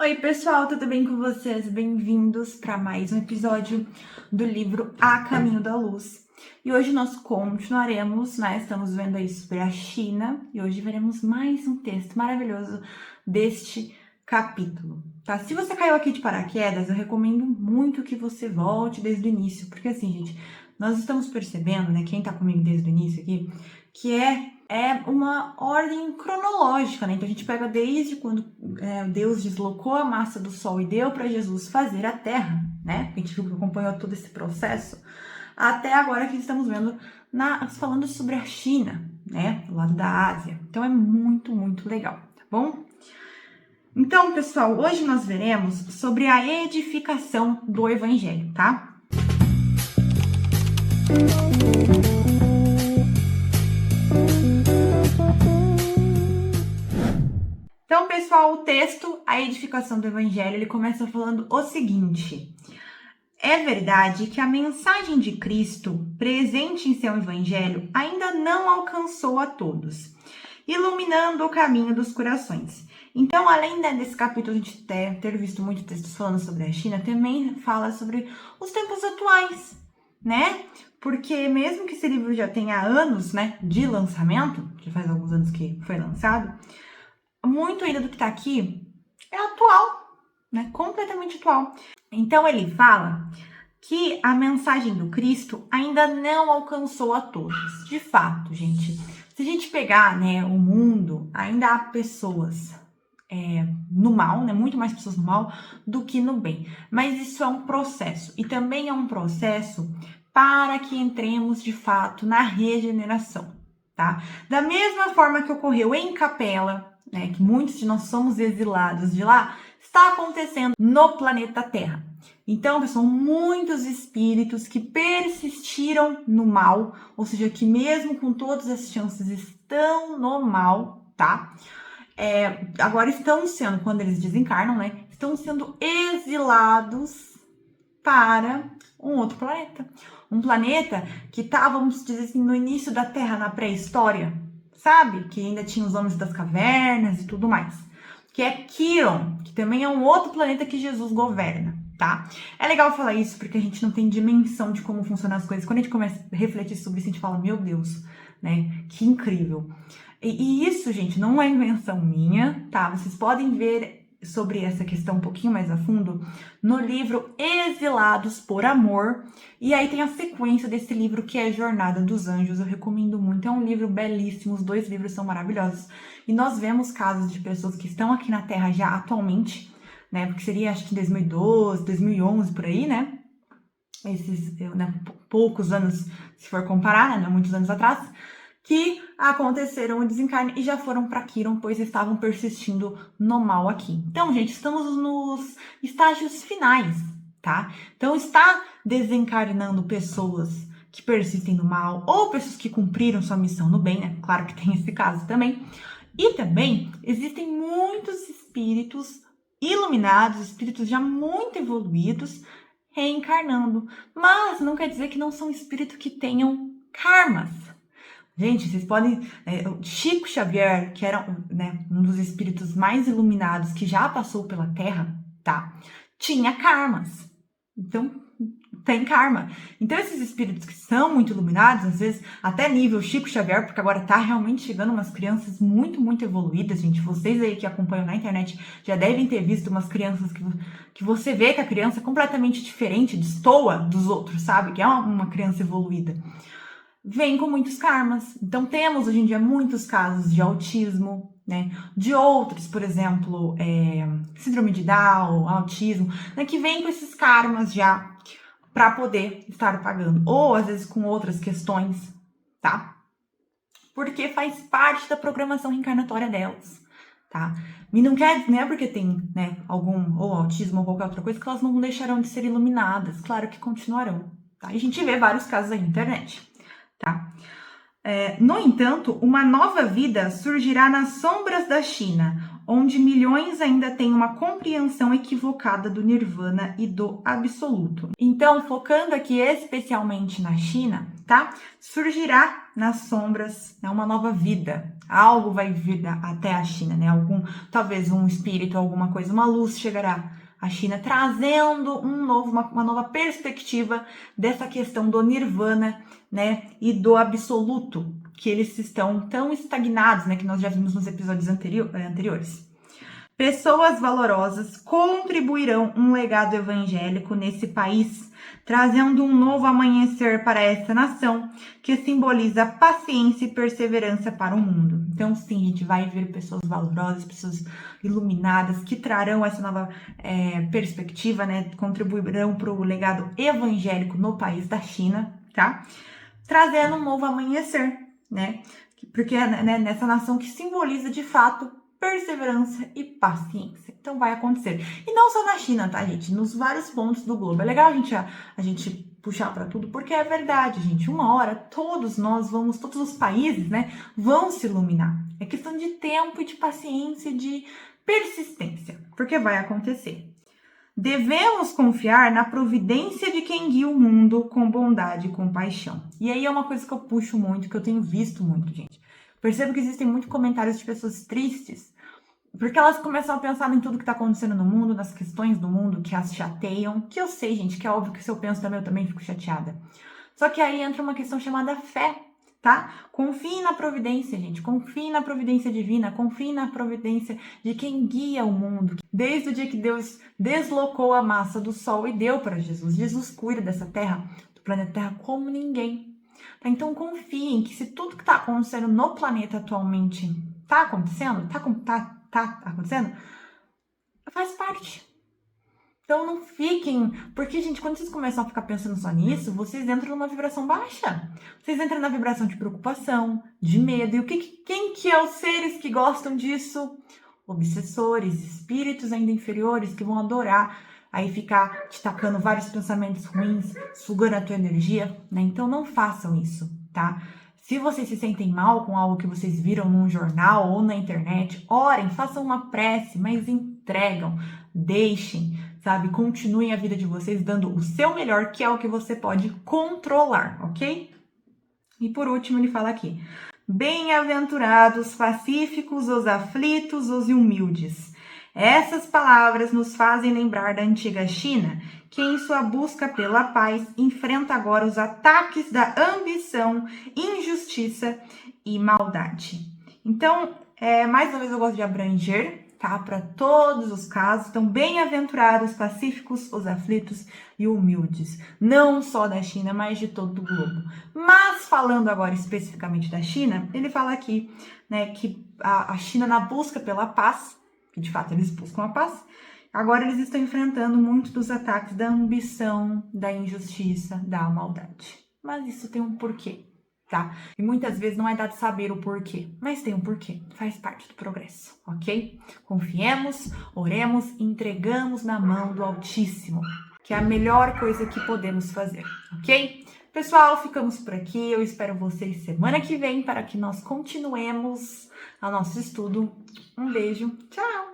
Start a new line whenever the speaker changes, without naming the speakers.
Oi, pessoal, tudo bem com vocês? Bem-vindos para mais um episódio do livro A Caminho da Luz. E hoje nós continuaremos, estamos vendo aí sobre a China e hoje veremos mais um texto maravilhoso deste capítulo, tá? Se você caiu aqui de paraquedas, eu recomendo muito que você volte desde o início, porque assim, gente, nós estamos percebendo, quem tá comigo desde o início aqui, que é uma ordem cronológica, Então a gente pega desde quando Deus deslocou a massa do Sol e deu para Jesus fazer a Terra, A gente acompanhou todo esse processo, até agora que estamos vendo falando sobre a China, Do lado da Ásia. Então é muito, muito legal, tá bom? Então, pessoal, hoje nós veremos sobre a edificação do Evangelho, tá? Então, pessoal, o texto, a edificação do Evangelho, ele começa falando o seguinte: é verdade que a mensagem de Cristo, presente em seu Evangelho, ainda não alcançou a todos, iluminando o caminho dos corações. Então, além desse capítulo, a gente ter visto muitos textos falando sobre a China, também fala sobre os tempos atuais, Porque mesmo que esse livro já tenha anos, de lançamento, já faz alguns anos que foi lançado, muito ainda do que está aqui é atual, completamente atual. Então ele fala que a mensagem do Cristo ainda não alcançou a todos. De fato, gente, se a gente pegar, o mundo, ainda há pessoas no mal, muito mais pessoas no mal do que no bem. Mas isso é um processo, e também é um processo para que entremos de fato na regeneração, tá? Da mesma forma que ocorreu em Capela, que muitos de nós somos exilados de lá, está acontecendo no planeta Terra. Então, são muitos espíritos que persistiram no mal, ou seja, que mesmo com todas as chances estão no mal, tá? Agora estão sendo, quando eles desencarnam, estão sendo exilados para um outro planeta. Um planeta que está, vamos dizer assim, no início da Terra, na pré-história, sabe? Que ainda tinha os homens das cavernas e tudo mais. Que é Quiron, que também é um outro planeta que Jesus governa, tá? É legal falar isso porque a gente não tem dimensão de como funcionam as coisas. Quando a gente começa a refletir sobre isso, a gente fala, meu Deus, Que incrível. E isso, gente, não é invenção minha, tá? Vocês podem ver sobre essa questão um pouquinho mais a fundo no livro Exilados por Amor, e aí tem a sequência desse livro que é Jornada dos Anjos. Eu recomendo muito, é um livro belíssimo, os dois livros são maravilhosos, e nós vemos casos de pessoas que estão aqui na Terra já atualmente, porque seria acho que em 2012, 2011, por aí, esses poucos anos, se for comparar, muitos anos atrás, que aconteceram o desencarne e já foram para Quiron, pois estavam persistindo no mal aqui. Então, gente, estamos nos estágios finais, tá? Então, está desencarnando pessoas que persistem no mal ou pessoas que cumpriram sua missão no bem, Claro que tem esse caso também. E também existem muitos espíritos iluminados, espíritos já muito evoluídos, reencarnando. Mas não quer dizer que não são espíritos que tenham karmas. Gente, vocês podem... Chico Xavier, que era um dos espíritos mais iluminados que já passou pela Terra, tá? Tinha karmas. Então, tem karma. Então, esses espíritos que são muito iluminados, às vezes até nível Chico Xavier, porque agora tá realmente chegando umas crianças muito, muito evoluídas, gente. Vocês aí que acompanham na internet já devem ter visto umas crianças que você vê que a criança é completamente diferente, destoa dos outros, sabe? Que é uma criança evoluída. Vem com muitos karmas. Então, temos hoje em dia muitos casos de autismo, de outros, por exemplo, síndrome de Down, autismo, que vem com esses karmas já para poder estar pagando. Ou, às vezes, com outras questões, tá? Porque faz parte da programação reencarnatória delas, tá? E não é porque tem, algum ou autismo ou qualquer outra coisa que elas não deixarão de ser iluminadas. Claro que continuarão, tá? E a gente vê vários casos aí na internet. Tá? No entanto, uma nova vida surgirá nas sombras da China, onde milhões ainda têm uma compreensão equivocada do Nirvana e do absoluto. Então, focando aqui especialmente na China, tá? Surgirá nas sombras, né, uma nova vida. Algo vai vir até a China, né? Talvez um espírito, alguma coisa, uma luz chegará à China, trazendo uma nova perspectiva dessa questão do nirvana, né? E do absoluto, que eles estão tão estagnados, né? Que nós já vimos nos episódios anteriores. Pessoas valorosas contribuirão um legado evangélico nesse país, trazendo um novo amanhecer para essa nação, que simboliza paciência e perseverança para o mundo. Então, sim, a gente vai ver pessoas valorosas, pessoas iluminadas, que trarão essa nova perspectiva, né? Contribuirão para o legado evangélico no país da China, tá? Trazendo um novo amanhecer, né? Porque né, nessa nação que simboliza, de fato, perseverança e paciência. Então vai acontecer. E não só na China, tá, gente? Nos vários pontos do globo. É legal a gente puxar para tudo, porque é verdade, gente. Uma hora todos os países, né, vão se iluminar. É questão de tempo e de paciência e de persistência, porque vai acontecer. Devemos confiar na providência de quem guia o mundo com bondade e compaixão. E aí é uma coisa que eu puxo muito, que eu tenho visto muito, gente. Percebo que existem muitos comentários de pessoas tristes, porque elas começam a pensar em tudo que está acontecendo no mundo, nas questões do mundo que as chateiam, que eu sei, gente, que é óbvio que se eu penso também, eu também fico chateada. Só que aí entra uma questão chamada fé, tá? Confie na providência, gente, confie na providência divina, confie na providência de quem guia o mundo. Desde o dia que Deus deslocou a massa do Sol e deu para Jesus. Jesus cuida dessa terra, do planeta Terra, como ninguém. Então confiem que se tudo que está acontecendo no planeta atualmente está acontecendo, tá acontecendo, faz parte. Então não fiquem, porque, gente, quando vocês começam a ficar pensando só nisso, vocês entram numa vibração baixa. Vocês entram na vibração de preocupação, de medo. E quem que é os seres que gostam disso? Obsessores, espíritos ainda inferiores que vão adorar aí ficar te tacando vários pensamentos ruins, sugando a tua energia, né? Então não façam isso, tá? Se vocês se sentem mal com algo que vocês viram num jornal ou na internet, orem, façam uma prece, mas entregam, deixem, sabe? Continuem a vida de vocês dando o seu melhor, que é o que você pode controlar, ok? E por último, ele fala aqui: bem-aventurados, pacíficos, os aflitos, os humildes. Essas palavras nos fazem lembrar da antiga China, que em sua busca pela paz enfrenta agora os ataques da ambição, injustiça e maldade. Então, mais uma vez eu gosto de abranger, tá? Para todos os casos. Então, bem-aventurados, pacíficos, os aflitos e humildes. Não só da China, mas de todo o globo. Mas, falando agora especificamente da China, ele fala aqui, né, que a China, na busca pela paz, que de fato eles buscam a paz, agora eles estão enfrentando muito dos ataques da ambição, da injustiça, da maldade. Mas isso tem um porquê, tá? E muitas vezes não é dado saber o porquê, mas tem um porquê, faz parte do progresso, ok? Confiemos, oremos e entregamos na mão do Altíssimo, que é a melhor coisa que podemos fazer, ok? Pessoal, ficamos por aqui. Eu espero vocês semana que vem para que nós continuemos o nosso estudo. Um beijo, tchau!